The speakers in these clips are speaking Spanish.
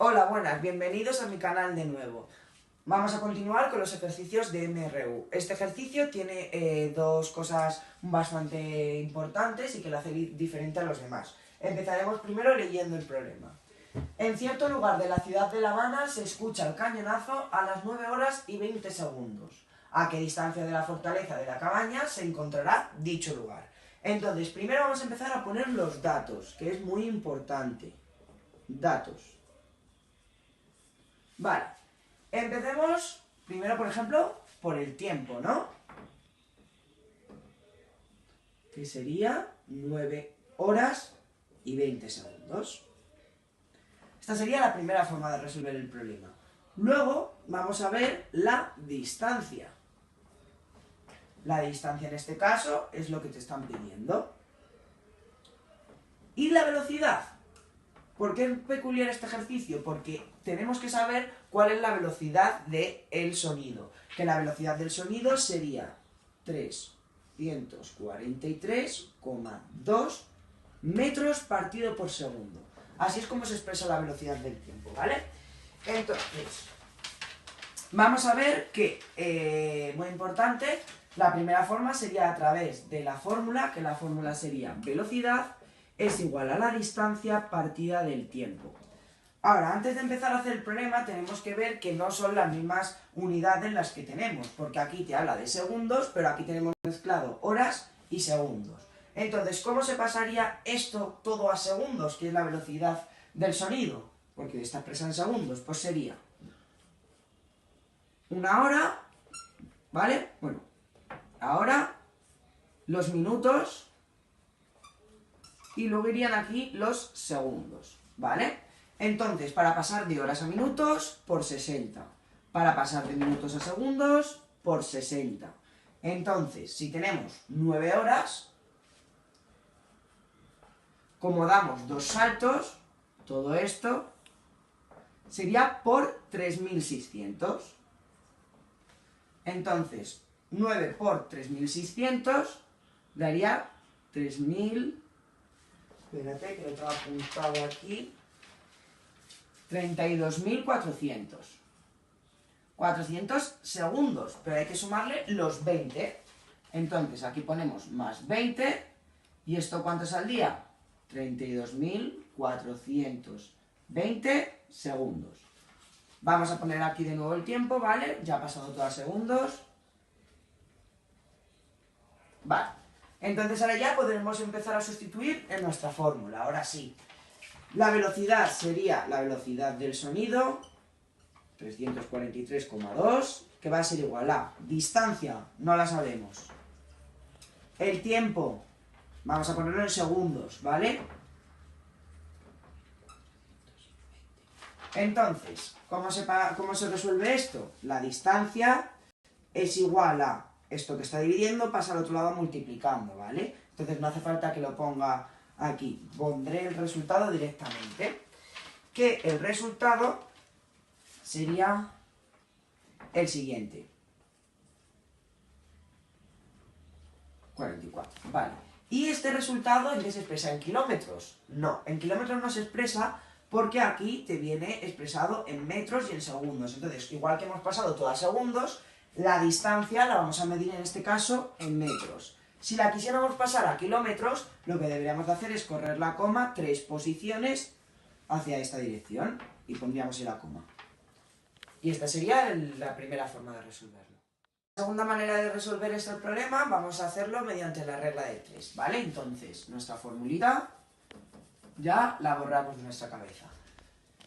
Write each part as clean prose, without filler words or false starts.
Hola, buenas, bienvenidos a mi canal de nuevo. Vamos a continuar con los ejercicios de MRU. Este ejercicio tiene dos cosas bastante importantes y que lo hace diferente a los demás. Empezaremos primero leyendo el problema. En cierto lugar de la ciudad de La Habana se escucha el cañonazo a las 9 horas y 20 segundos. ¿A qué distancia de la fortaleza de la cabaña se encontrará dicho lugar? Entonces, primero vamos a empezar a poner los datos, que es muy importante. Datos. Vale, empecemos primero, por ejemplo, por el tiempo, ¿no? Que sería 9 horas y 20 segundos. Esta sería la primera forma de resolver el problema. Luego vamos a ver la distancia. La distancia en este caso es lo que te están pidiendo. Y la velocidad. ¿Por qué es peculiar este ejercicio? Porque tenemos que saber cuál es la velocidad del sonido. Que la velocidad del sonido sería 343,2 metros partido por segundo. Así es como se expresa la velocidad del tiempo, ¿vale? Entonces, vamos a ver que, muy importante, la primera forma sería a través de la fórmula, que la fórmula sería velocidad es igual a la distancia partida del tiempo. Ahora, antes de empezar a hacer el problema, tenemos que ver que no son las mismas unidades las que tenemos, porque aquí te habla de segundos, pero aquí tenemos mezclado horas y segundos. Entonces, ¿cómo se pasaría esto todo a segundos, que es la velocidad del sonido? Porque está expresada en segundos, pues sería una hora, ¿vale? Bueno, ahora los minutos y luego irían aquí los segundos, ¿vale? Entonces, para pasar de horas a minutos, por 60. Para pasar de minutos a segundos, por 60. Entonces, si tenemos 9 horas, como damos dos saltos, todo esto sería por 3600. Entonces, 9 por 3600 daría 3000... Espérate, que lo tengo apuntado aquí. 32.400. 400 segundos, pero hay que sumarle los 20. Entonces, aquí ponemos más 20. ¿Y esto cuánto saldría? 32.420 segundos. Vamos a poner aquí de nuevo el tiempo, ¿vale? Ya ha pasado todo a segundos. Vale. Entonces ahora ya podremos empezar a sustituir en nuestra fórmula, ahora sí. La velocidad sería la velocidad del sonido, 343,2, que va a ser igual a distancia, no la sabemos. El tiempo, vamos a ponerlo en segundos, ¿vale? Entonces, ¿cómo se resuelve esto? La distancia es igual a esto que está dividiendo, pasa al otro lado multiplicando, ¿vale? Entonces no hace falta que lo ponga aquí, pondré el resultado directamente. Que el resultado sería el siguiente. 44, vale. ¿Y este resultado en qué se expresa? ¿En kilómetros? No, en kilómetros no se expresa porque aquí te viene expresado en metros y en segundos. Entonces, igual que hemos pasado todo a segundos, la distancia la vamos a medir en este caso en metros. Si la quisiéramos pasar a kilómetros, lo que deberíamos de hacer es correr la coma 3 posiciones hacia esta dirección y pondríamos la coma. Y esta sería la primera forma de resolverlo. La segunda manera de resolver este problema vamos a hacerlo mediante la regla de 3, ¿vale? Entonces, nuestra formulita ya la borramos de nuestra cabeza.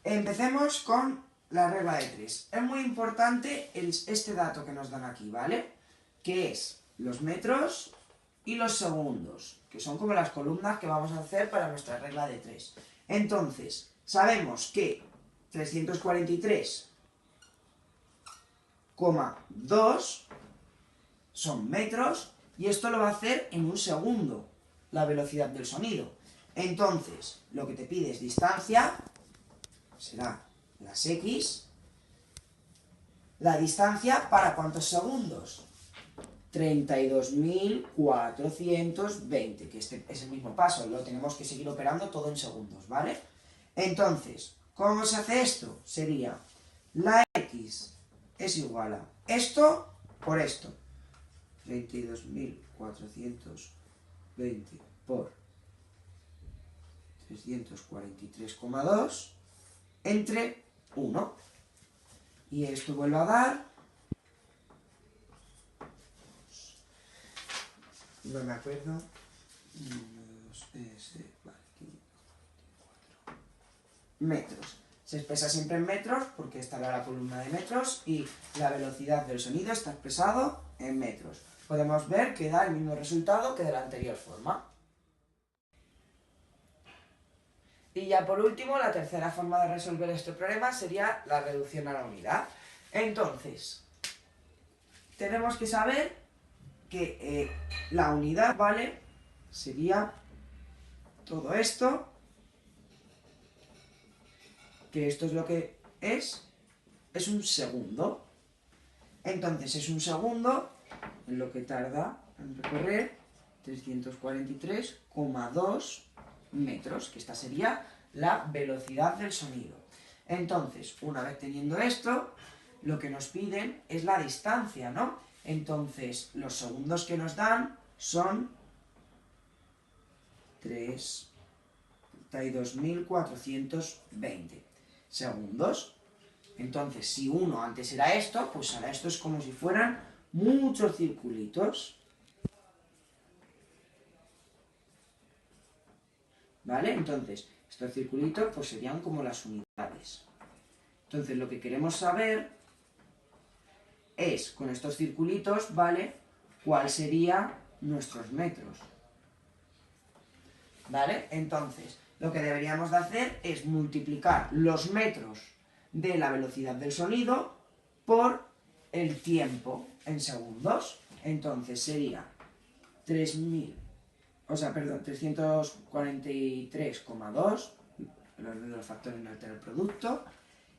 Empecemos con la regla de 3. Es muy importante este dato que nos dan aquí, ¿vale? Que es los metros y los segundos, que son como las columnas que vamos a hacer para nuestra regla de 3. Entonces, sabemos que 343,2 son metros y esto lo va a hacer en un segundo, la velocidad del sonido. Entonces, lo que te pide es distancia, será las X. La distancia, ¿para cuántos segundos? 32.420, que este es el mismo paso, lo tenemos que seguir operando todo en segundos, ¿vale? Entonces, ¿Cómo se hace esto? Sería la X es igual a esto por esto. 32.420 por 343,2 entre 1. Y esto vuelve a dar... No me acuerdo. Metros. Se expresa siempre en metros porque estará la columna de metros y la velocidad del sonido está expresado en metros. Podemos ver que da el mismo resultado que de la anterior forma. Y ya por último, la tercera forma de resolver este problema sería la reducción a la unidad. Entonces, tenemos que saber que la unidad, ¿vale? Sería todo esto, que esto es lo que es un segundo. Entonces es un segundo en lo que tarda en recorrer 343,2 metros, que esta sería la velocidad del sonido. Entonces, una vez teniendo esto, lo que nos piden es la distancia, ¿no? Entonces, los segundos que nos dan son 32.420 segundos. Entonces, si uno antes era esto, pues ahora esto es como si fueran muchos circulitos. ¿Vale? Entonces, estos circulitos pues serían como las unidades. Entonces, lo que queremos saber es, con estos circulitos, ¿vale?, cuál serían nuestros metros. ¿Vale? Entonces, lo que deberíamos de hacer es multiplicar los metros de la velocidad del sonido por el tiempo en segundos. Entonces sería 343,2, el orden de los factores no altera el producto,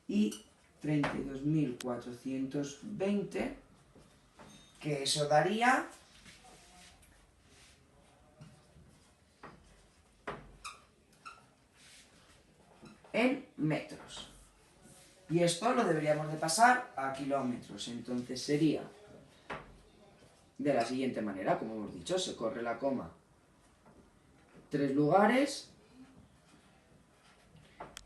y 32.420, que eso daría en metros. Y esto lo deberíamos de pasar a kilómetros. Entonces sería de la siguiente manera, como hemos dicho, se corre la coma 3 lugares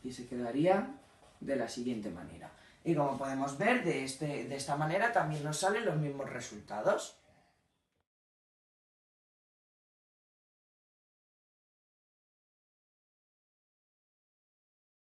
y se quedaría de la siguiente manera. Y como podemos ver, de esta manera también nos salen los mismos resultados.